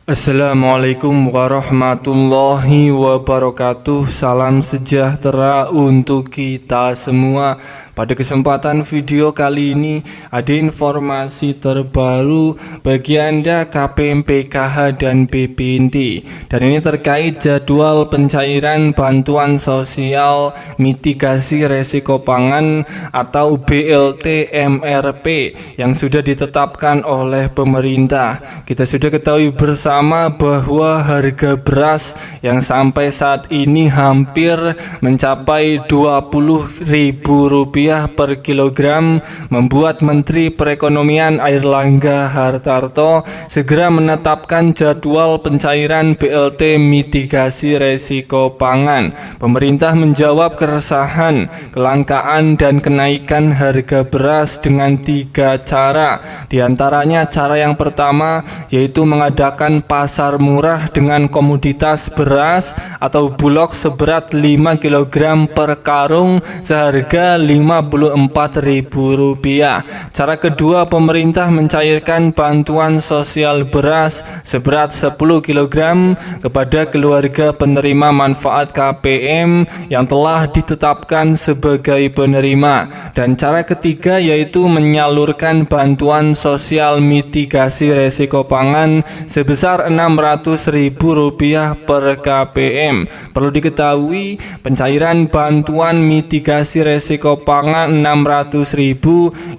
Assalamualaikum warahmatullahi wabarakatuh. Salam sejahtera untuk kita semua. Pada kesempatan video kali ini ada informasi terbaru bagi Anda KPM PKH dan BPNT, dan ini terkait jadwal pencairan bantuan sosial mitigasi resiko pangan atau BLT MRP yang sudah ditetapkan oleh pemerintah. Kita sudah ketahui bersama bahwa harga beras yang sampai saat ini hampir mencapai Rp20.000 per kilogram membuat Menteri Perekonomian Airlangga Hartarto segera menetapkan jadwal pencairan BLT mitigasi resiko pangan. Pemerintah menjawab keresahan, kelangkaan dan kenaikan harga beras dengan 3 cara. Di antaranya cara yang pertama yaitu mengadakan pasar murah dengan komoditas beras atau bulog seberat 5 kg per karung seharga Rp54.000. Cara kedua, pemerintah mencairkan bantuan sosial beras seberat 10 kg kepada keluarga penerima manfaat KPM yang telah ditetapkan sebagai penerima. Dan cara ketiga yaitu menyalurkan bantuan sosial mitigasi resiko pangan sebesar Rp600.000 per KPM. Perlu diketahui, pencairan bantuan mitigasi resiko pangan Rp600.000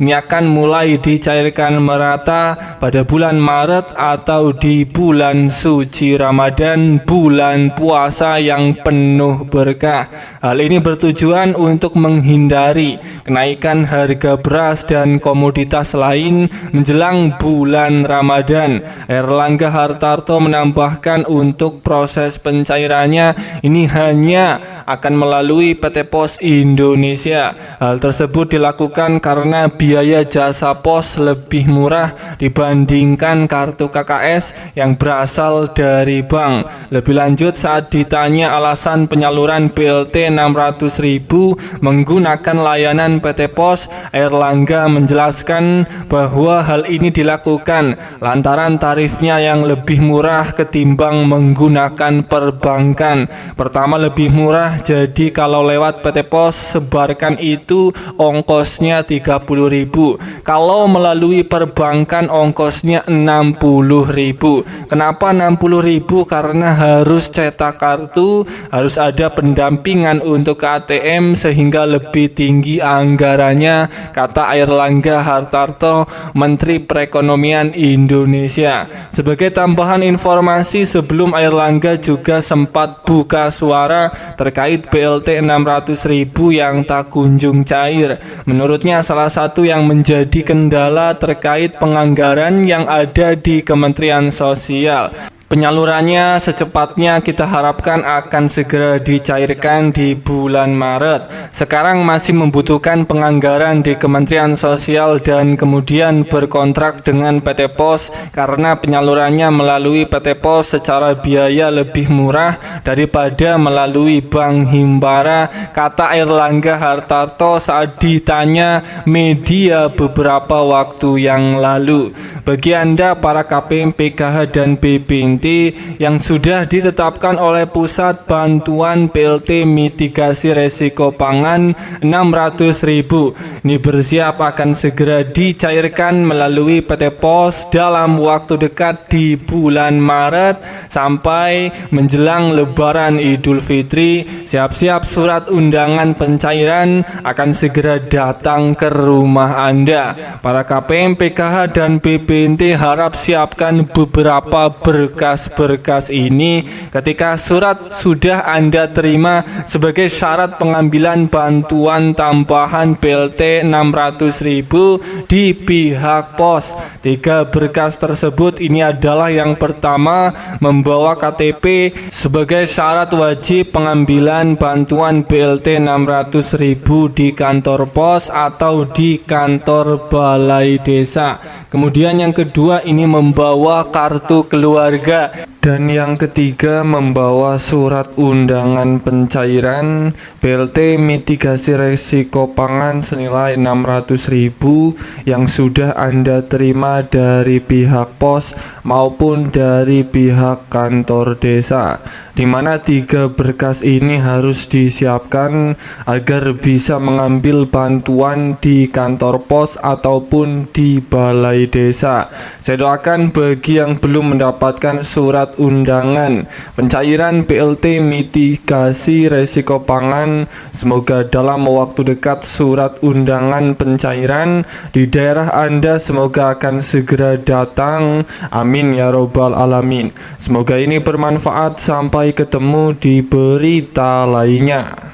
ini akan mulai dicairkan merata pada bulan Maret atau di bulan suci Ramadan, bulan puasa yang penuh berkah. Hal ini bertujuan untuk menghindari kenaikan harga beras dan komoditas lain menjelang bulan Ramadan. Airlangga Hartarto menambahkan untuk proses pencairannya ini hanya akan melalui PT Pos Indonesia. Hal tersebut dilakukan karena biaya jasa pos lebih murah dibandingkan kartu KKS yang berasal dari bank. Lebih lanjut, saat ditanya alasan penyaluran BLT Rp600.000 menggunakan layanan PT Pos, Airlangga menjelaskan bahwa hal ini dilakukan lantaran tarifnya yang lebih murah ketimbang menggunakan perbankan. Pertama, lebih murah, jadi kalau lewat PT Pos sebarkan itu ongkosnya Rp30.000. Kalau melalui perbankan ongkosnya Rp60.000. Kenapa Rp60.000? Karena harus cetak kartu, harus ada pendampingan untuk ATM sehingga lebih tinggi anggarannya, kata Airlangga Hartarto, Menteri Perekonomian Indonesia. Sebagai tambahan informasi, sebelum Airlangga juga sempat buka suara terkait BLT Rp600.000 yang tak kunjung cair. Menurutnya salah satu yang menjadi kendala terkait penganggaran yang ada di Kementerian Sosial. Penyalurannya secepatnya kita harapkan akan segera dicairkan di bulan Maret. Sekarang masih membutuhkan penganggaran di Kementerian Sosial dan kemudian berkontrak dengan PT Pos karena penyalurannya melalui PT Pos secara biaya lebih murah daripada melalui Bank Himbara, kata Airlangga Hartarto saat ditanya media beberapa waktu yang lalu. Bagi Anda para KPM PKH dan BPNT yang sudah ditetapkan oleh Pusat Bantuan BLT Mitigasi Resiko Pangan Rp600.000 ini bersiap akan segera dicairkan melalui PT Pos dalam waktu dekat di bulan Maret sampai menjelang Lebaran Idul Fitri. Siap-siap surat undangan pencairan akan segera datang ke rumah Anda. Para KPM PKH dan BPNT harap siapkan beberapa berkas ini ketika surat sudah Anda terima sebagai syarat pengambilan bantuan tambahan BLT Rp600.000 di pihak pos. 3 berkas tersebut ini adalah yang pertama, membawa KTP sebagai syarat wajib pengambilan bantuan BLT Rp600.000 di kantor pos atau di kantor balai desa. Kemudian yang kedua ini membawa kartu keluarga. Dan yang ketiga, membawa surat undangan pencairan BLT mitigasi resiko pangan senilai 600.000 yang sudah Anda terima dari pihak pos maupun dari pihak kantor desa, di mana 3 berkas ini harus disiapkan agar bisa mengambil bantuan di kantor pos ataupun di balai desa. Saya doakan bagi yang belum mendapatkan surat undangan pencairan BLT mitigasi resiko pangan, semoga dalam waktu dekat surat undangan pencairan di daerah Anda semoga akan segera datang. Amin ya robbal alamin. Semoga ini bermanfaat. Sampai ketemu di berita lainnya.